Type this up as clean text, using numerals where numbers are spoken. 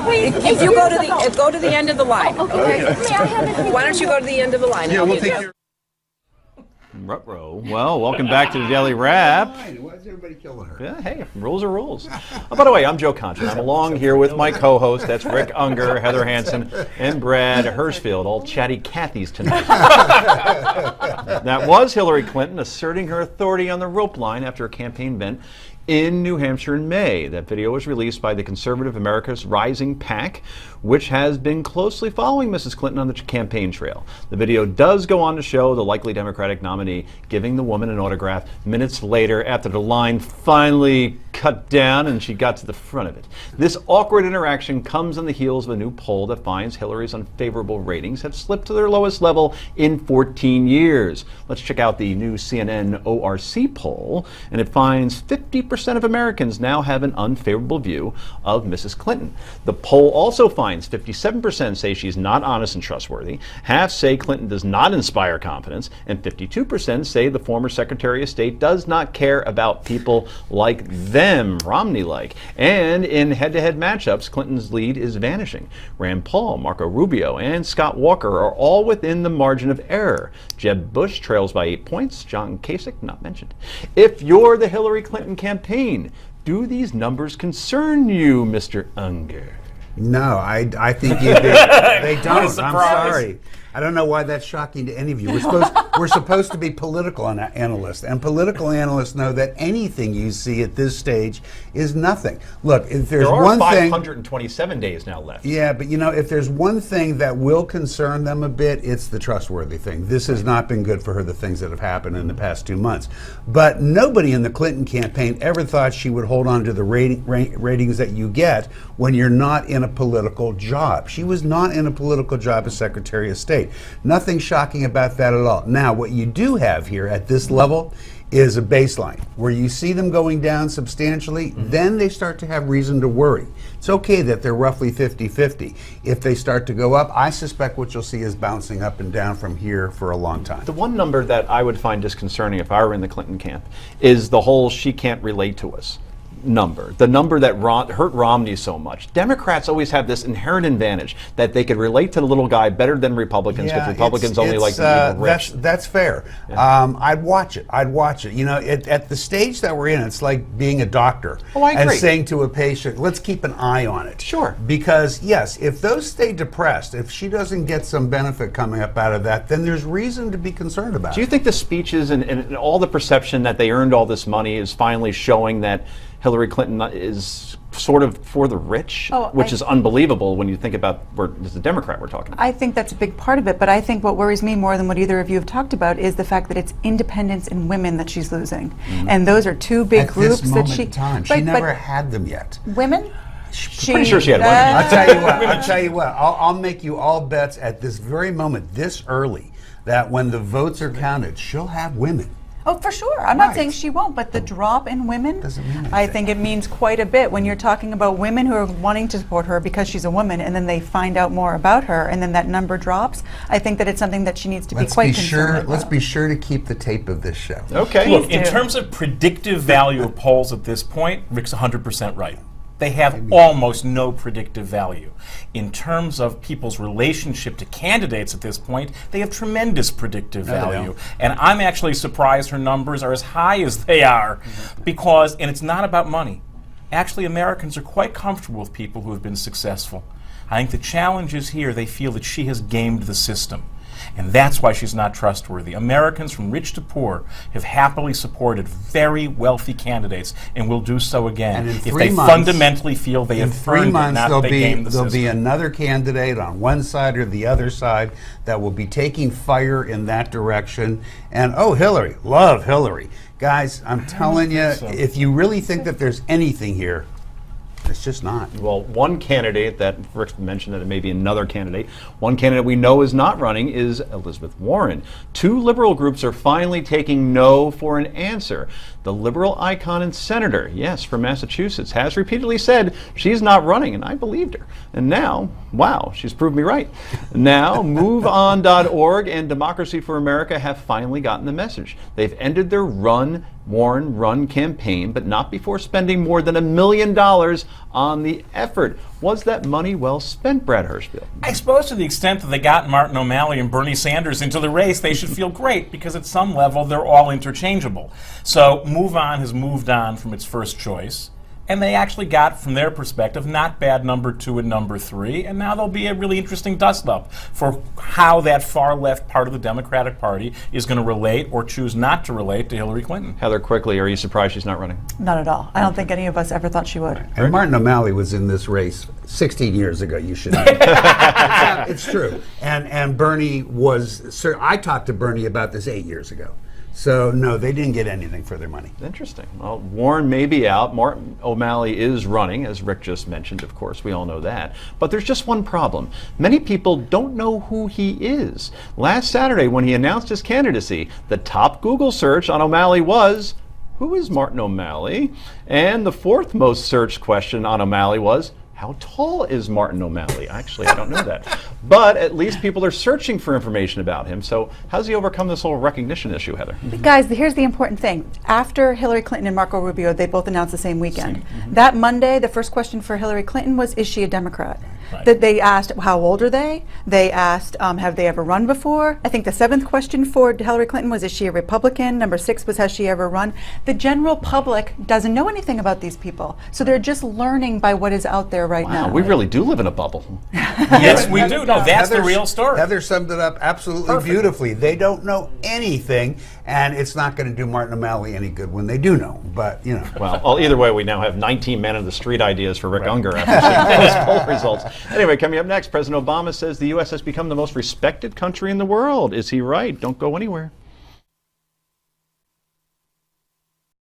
If you go to the end of the line. Okay. May I have it? Why don't you go to the end of the line? Yeah, we'll take care. Ruh-roh. Well, welcome back to the Daily Wrap. Why is everybody killing her? Yeah, hey, rules are rules. Oh, by the way, I'm Joe Concha. I'm along here with my co-host. That's Rick Unger, Heather Hansen, and Brad Hirschfield, all chatty Cathys tonight. That was Hillary Clinton asserting her authority on the rope line after a campaign event in New Hampshire in May. That video was released by the Conservative America's Rising PAC, which has been closely following Mrs. Clinton on the campaign trail. The video does go on to show the likely Democratic nominee giving the woman an autograph minutes later after the line finally cut down and she got to the front of it. This awkward interaction comes on the heels of a new poll that finds Hillary's unfavorable ratings have slipped to their lowest level in 14 years. Let's check out the new CNN ORC poll, and it finds 50% of Americans now have an unfavorable view of Mrs. Clinton. The poll also finds 57% say she's not honest and trustworthy, half say Clinton does not inspire confidence, and 52% say the former Secretary of State does not care about people like them, Romney-like. And in head-to-head matchups, Clinton's lead is vanishing. Rand Paul, Marco Rubio, and Scott Walker are all within the margin of error. Jeb Bush trails by 8 points, John Kasich not mentioned. If you're the Hillary Clinton campaign, do these numbers concern you, Mr. Unger? No, I think they don't. I'm sorry. I don't know why that's shocking to any of you. We're supposed to be political analysts, and political analysts know that anything you see at this stage is nothing. Look, if there's one thing, 527 days now left. Yeah, but if there's one thing that will concern them a bit, it's the trustworthy thing. This has not been good for her, the things that have happened in the past 2 months. But nobody in the Clinton campaign ever thought she would hold on to the ratings that you get when you're not in a political job. She was not in a political job as Secretary of State. Nothing shocking about that at all. Now, what you do have here at this level is a baseline where you see them going down substantially, then they start to have reason to worry. It's okay that they're roughly 50-50. If they start to go up, I suspect what you'll see is bouncing up and down from here for a long time. The one number that I would find disconcerting if I were in the Clinton camp is the whole "she can't relate to us" number, the number that hurt Romney so much. Democrats always have this inherent advantage that they could relate to the little guy better than Republicans, because Republicans only like the people rich. That's fair. Yeah. I'd watch it. At the stage that we're in, it's like being a doctor and saying to a patient, let's keep an eye on it. Sure. Because, yes, if those stay depressed, if she doesn't get some benefit coming up out of that, then there's reason to be concerned about it. Do you think the speeches and all the perception that they earned all this money is finally showing that Hillary Clinton is sort of for the rich, which is unbelievable when you think about this is a Democrat we're talking about. I think that's a big part of it, but I think what worries me more than what either of you have talked about is the fact that it's independents and women that she's losing. And those are two big groups that she... She never had them yet. Women? Pretty sure she had women. I'll tell you what, I'll make you all bets at this very moment, this early, that when the votes are counted, she'll have women. Oh, for sure. I'm not saying she won't, but the drop in women, I think it means quite a bit when you're talking about women who are wanting to support her because she's a woman, and then they find out more about her, and then that number drops. I think that it's something that she needs to be quite concerned about. Let's be sure to keep the tape of this show. Okay. Look, in terms of predictive value of polls at this point, Rick's 100% right. They have almost no predictive value. In terms of people's relationship to candidates at this point, they have tremendous predictive value. And I'm actually surprised her numbers are as high as they are because, and it's not about money. Actually, Americans are quite comfortable with people who have been successful. I think the challenge is here, they feel that she has gamed the system. And that's why she's not trustworthy. Americans from rich to poor have happily supported very wealthy candidates and will do so again if they fundamentally feel they have earned it, not they gamed the system. There'll be another candidate on one side or the other side that will be taking fire in that direction. And Hillary, love Hillary. Guys, I'm telling you, if you really think that there's anything here, it's just not. Well, one candidate that Rick mentioned that it may be another candidate. One candidate we know is not running is Elizabeth Warren. Two liberal groups are finally taking no for an answer. The liberal icon and senator, yes, from Massachusetts, has repeatedly said she's not running, and I believed her. And now, wow, she's proved me right. Now, MoveOn.org and Democracy for America have finally gotten the message. They've ended their run Warren run campaign, but not before spending more than $1 million on the effort. Was that money well spent, Brad Hirschfield? I suppose to the extent that they got Martin O'Malley and Bernie Sanders into the race, they should feel great because at some level they're all interchangeable. So Move On has moved on from its first choice. And they actually got, from their perspective, not bad number 2 and number 3. And now there'll be a really interesting dust-up for how that far-left part of the Democratic Party is going to relate or choose not to relate to Hillary Clinton. Heather, quickly, are you surprised she's not running? Not at all. I don't think any of us ever thought she would. And Martin O'Malley was in this race 16 years ago. You should know. It's true. And Bernie was. Sir, I talked to Bernie about this 8 years ago. So no, they didn't get anything for their money. Interesting. Well, Warren may be out. Martin O'Malley is running, as Rick just mentioned, of course. We all know that. But there's just one problem. Many people don't know who he is. Last Saturday, when he announced his candidacy, the top Google search on O'Malley was, who is Martin O'Malley? And the fourth most searched question on O'Malley was, how tall is Martin O'Malley? Actually, I don't know that. But at least people are searching for information about him. So how does he overcome this whole recognition issue, Heather? Guys, here's the important thing. After Hillary Clinton and Marco Rubio, they both announced the same weekend. That Monday, the first question for Hillary Clinton was, is she a Democrat? Right. That they asked, how old are they? They asked, have they ever run before? I think the 7th question for Hillary Clinton was, is she a Republican? Number 6 was, has she ever run? The general public doesn't know anything about these people. So they're just learning by what is out there right now. Wow, we really do live in a bubble. Yes, we do. No, that's the real story. Heather summed it up absolutely beautifully. They don't know anything, and it's not going to do Martin O'Malley any good when they do know. But, you know. Well, either way, we now have 19 men in the street ideas for Rick Unger after seeing those poll results. Anyway, coming up next, President Obama says the U.S. has become the most respected country in the world. Is he right? Don't go anywhere.